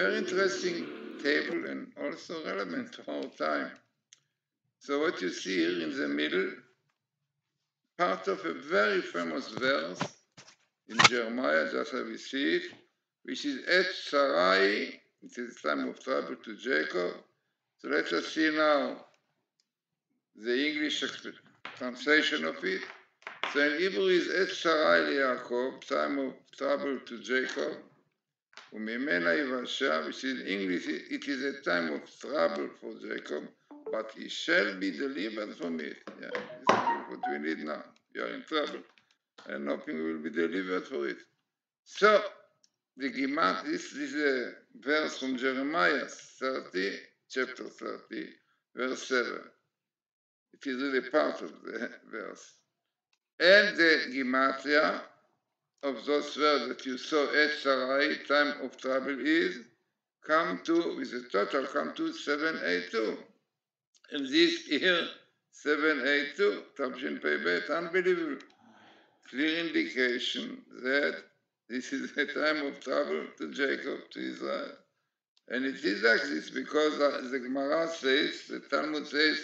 very interesting table and also relevant to our time. So what you see here in the middle, part of a very famous verse in Jeremiah, just as we see it, which is Et Sarai, it is time of trouble to Jacob. So let us see now the English translation of it. So in Hebrew is Et Sarai Yaakov, time of trouble to Jacob. Umimena Ivasha, which in English it is a time of trouble for Jacob, but he shall be delivered from it. Yeah, this is what we need now. You are in trouble, and hoping we will be delivered for it. So, the Gemat, this is a verse from Jeremiah 30, chapter 30, verse 7. It is really part of the verse. And the Gematria of those words that you saw at Sarai, time of trouble, is come to, with a total, come to 782. And this here, 782, Tabshin Peibet, unbelievable. Clear indication that this is a time of trouble to Jacob, to Israel. And it is like this because the Gemara says, the Talmud says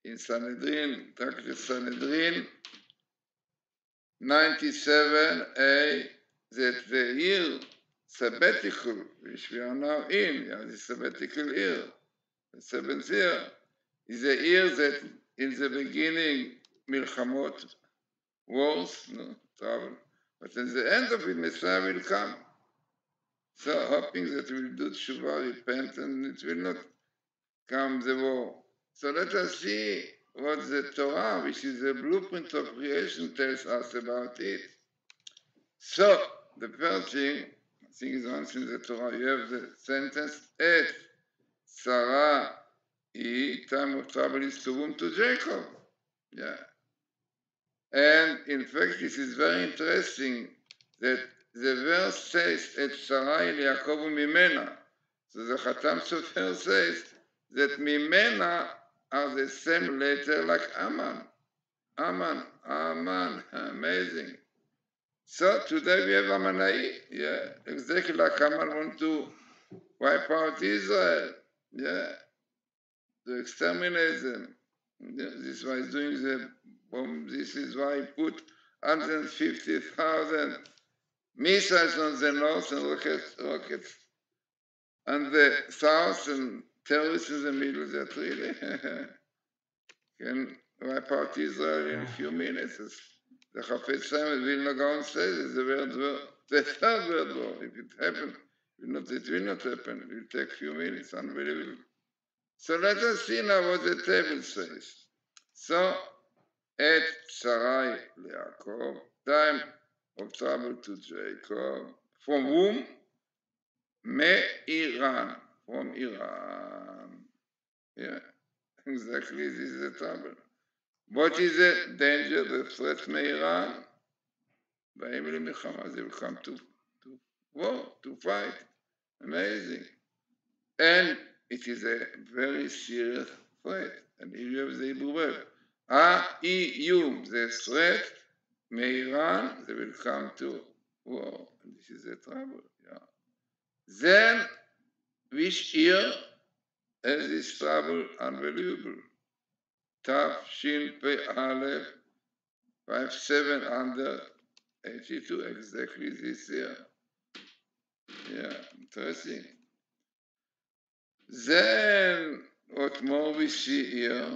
in Sanhedrin, Tractate Sanhedrin 97a, that the year sabbatical, which we are now in, the sabbatical year, the seventh year, is a year that in the beginning, milchamot, wars, trouble, but at the end of it, Messiah will come. So hoping that we'll do tshuva, repent, and it will not come the war. So let us see what the Torah, which is the blueprint of creation, tells us about it. So the first thing, I think is once in the Torah, you have the sentence, Et Sarah, time of trouble is to whom? To Jacob. Yeah. And in fact, this is very interesting that the verse says, Et Sarai Yaakov Mimena. So the Khatam Sofer says that Mimena are the same letter like Aman. Aman, amazing. So today we have Amanai, yeah, exactly like Aman want to wipe out Israel, yeah, to exterminate them. Yeah, this is why he's doing the bomb. This is why he put 150,000 missiles on the north and rockets on the south and terrorists in the middle that really can wipe out Israel in a few minutes. The Chafetz Chaim Vilna Gaon says the third world war. If it happens, it will not happen. It will take a few minutes. Unbelievable. So let us see now what the table says. So, Et Sarai Yaakov, time of trouble to Jacob. From whom? Me Iran. From Iran. Yeah, exactly, this is the trouble. What is the danger, the threat from Iran? They will come to war, to fight. Amazing. And it is a very serious threat. And here you have the Hebrew word. Ha-i-yum, the threat, Iran, they will come to war. And this is the trouble. Yeah. Then, which year has this trouble? Unbelievable. Tav Shin Pe Aleph 5782, exactly this year. Yeah, interesting. Then, what more we see here?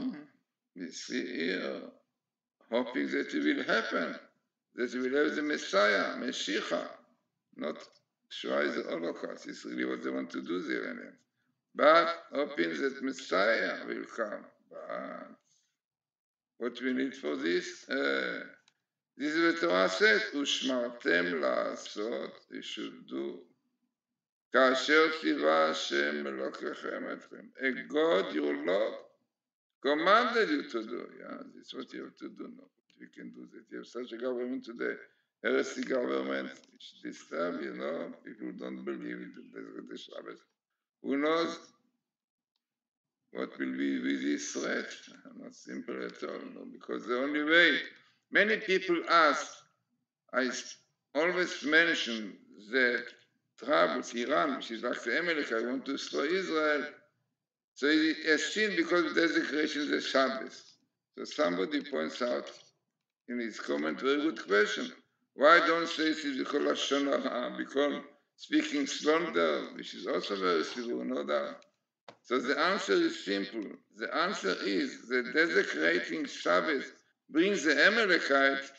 We see here, hoping that it will happen, that we will have the Messiah, Meshicha, not Shoah is the Holocaust. It's really what they want to do, the Iranians. But hoping that Messiah will come. But what we need for this? This is what Torah says, Ushmartem la'asot, you should do. Kasher tiva Hashem Elokechem etchem. A God, your Lord, commanded you to do. Yeah, this is what you have to do now. We can do that. You have such a government today, heresy government, which disturb, people don't believe in the Shabbat. Who knows what will be with this threat? Not simple at all, no, because the only way, many people ask, I always mention that troubles, Iran, which is like the Amalekite, want to destroy Israel. So he has sinned because of desecration of the Shabbos. So somebody points out in his comment, very good question. Why don't say it is because Lashon Hara, because speaking slander, which is also very severe, no doubt. So the answer is simple. The answer is that desecrating Shabbos brings the Amalekite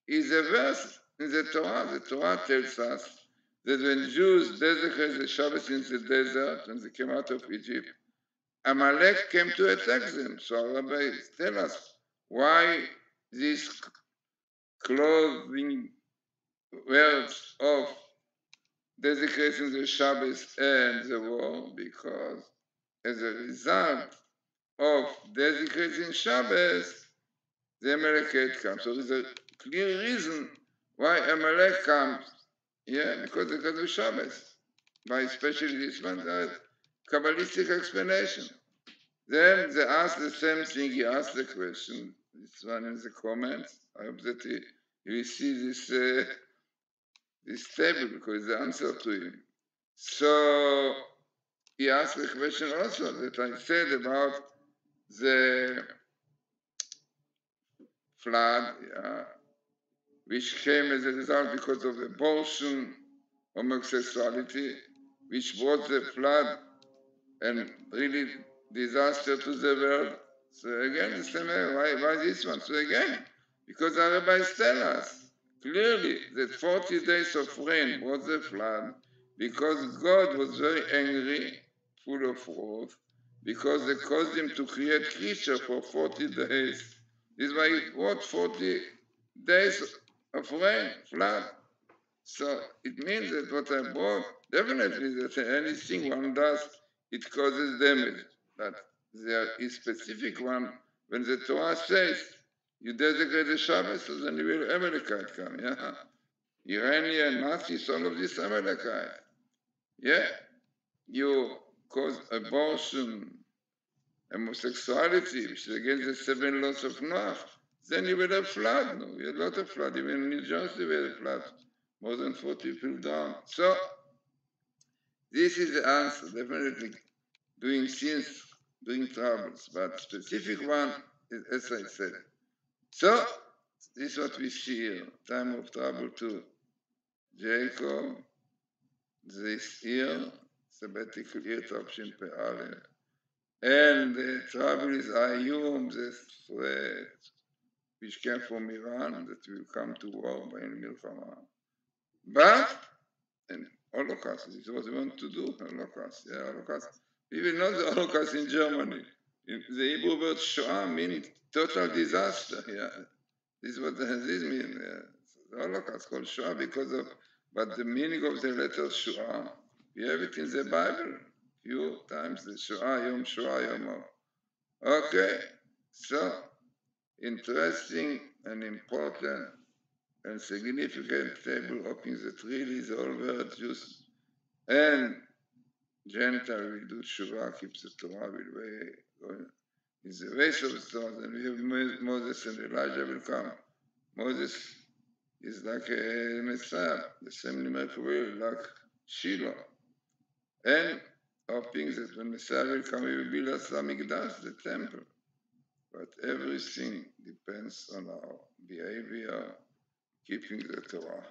is a verse in the Torah. The Torah tells us that when Jews desecrated the Shabbos in the desert, when they came out of Egypt, Amalek came to attack them. So our rabbis tell us why these clothing words of desecrating the Shabbos and the war, because as a result of desecrating Shabbos, the Amalekite comes. So there's a clear reason why Amalek comes. Yeah, because of Shabbos. By especially this one, Kabbalistic explanation. Then they ask the same thing, he asked the question, this one in the comments. I hope that you will see this table because it's the answer to him. So he asked the question also that I said about the flood, which came as a result because of abortion, homosexuality, which brought the flood and really disaster to the world. So again, the same way, why this one? So again, because our rabbis tell us clearly that 40 days of rain brought the flood, because God was very angry, full of wrath, because they caused him to create creatures for 40 days. This is why he brought 40 days of rain, flood. So it means that what I brought, definitely that anything one does, it causes damage. But there is specific one, when the Torah says, you desecrate the Shabbos, so then you will Amalekite come, yeah? Iranian, Nazis, all of this Amalekite. Yeah? You cause abortion, homosexuality, which is against the 7 laws of Noah, then you will have flood. No, we had a lot of flood. Even in New Jersey we had a flood. More than 40 people down. So, this is the answer, definitely. Doing sins, doing troubles. But specific one is as I said. So, this is what we see here. Time of trouble to Jacob. This year, sabbatical year, Tavshin Pe'ale. And the trouble is Ayum, the threat, which came from Iran, that will come to war by Milchama. But, and Holocaust, this is what we want to do, Holocaust, yeah, Holocaust. We will know the Holocaust in Germany. The Hebrew word Shoah means total disaster, yeah. This is what this means, yeah. So the Holocaust called Shoah because of, but the meaning of the letter Shoah, we have it in the Bible, few times, the Shoah, Yom Shoah, Yom O. Okay, so, interesting and important and significant table opening that really the whole world Jews and Gentile will do Shuvah, keeps the Torah, will go in the ways of the Torah. And we have Moses and Elijah will come. Moses is like a Messiah, the same numerical way like Shiloh. And hoping that when Messiah will come, he will build us Hamikdash, the temple. But everything depends on our behavior, keeping the Torah.